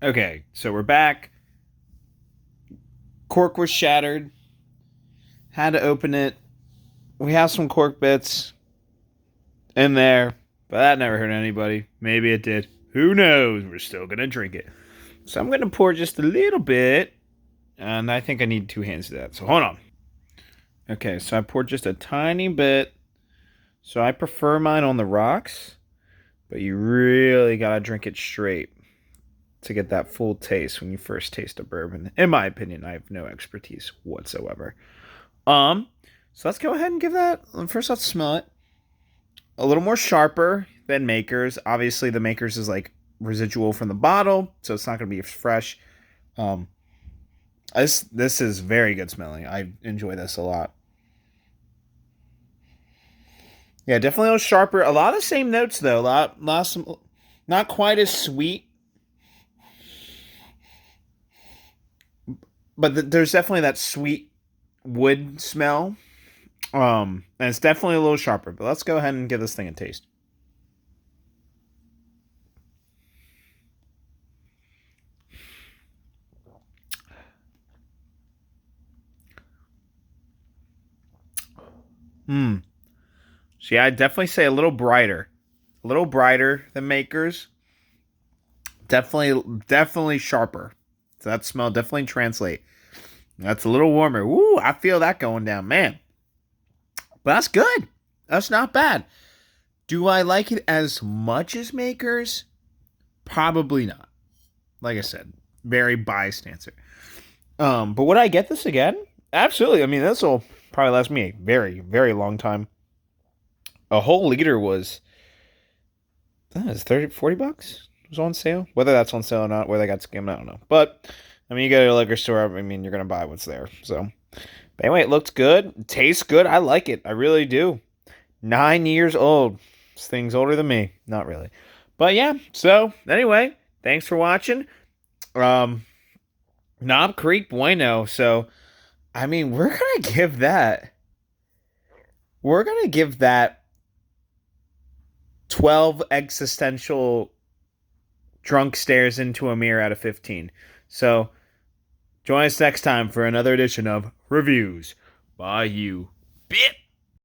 Okay, so we're back. Cork was shattered. Had to open it. We have some cork bits in there, but that never hurt anybody. Maybe it did. Who knows? We're still gonna drink it. So I'm gonna pour just a little bit, and I think I need two hands to that. So hold on. Okay, so I poured just a tiny bit. So I prefer mine on the rocks, but you really gotta drink it straight to get that full taste when you first taste a bourbon. In my opinion, I have no expertise whatsoever. Um, so let's go ahead and give that. First, let's smell it. A little more sharper than Makers. Obviously, the Makers is like residual from the bottle, so it's not going to be fresh. Um, this is very good smelling. I enjoy this a lot. Yeah, definitely a little sharper. A lot of the same notes though. A lot some, not quite as sweet, but there's definitely that sweet wood smell. And it's definitely a little sharper. But let's go ahead and give this thing a taste. Hmm. So yeah, I'd definitely say a little brighter than Makers. Definitely sharper. So that smell definitely translate. That's a little warmer. Woo! I feel that going down, man. But that's good. That's not bad. Do I like it as much as Makers? Probably not. Like I said, very biased answer. But would I get this again? Absolutely. I mean, this will probably last me a very, very long time. A whole liter was that was 30, 40 bucks. It was on sale. Whether that's on sale or not, whether they got scammed, I don't know. But I mean, you go to a liquor store. I mean, you're gonna buy what's there. So, but anyway, it looks good. It tastes good. I like it. I really do. 9 years old. This thing's older than me. Not really. But yeah. So anyway, thanks for watching. Um, Knob Creek Bueno. So I mean, we're gonna give that 12 existential drunk stares into a mirror out of 15. So join us next time for another edition of Reviews by You. Bit.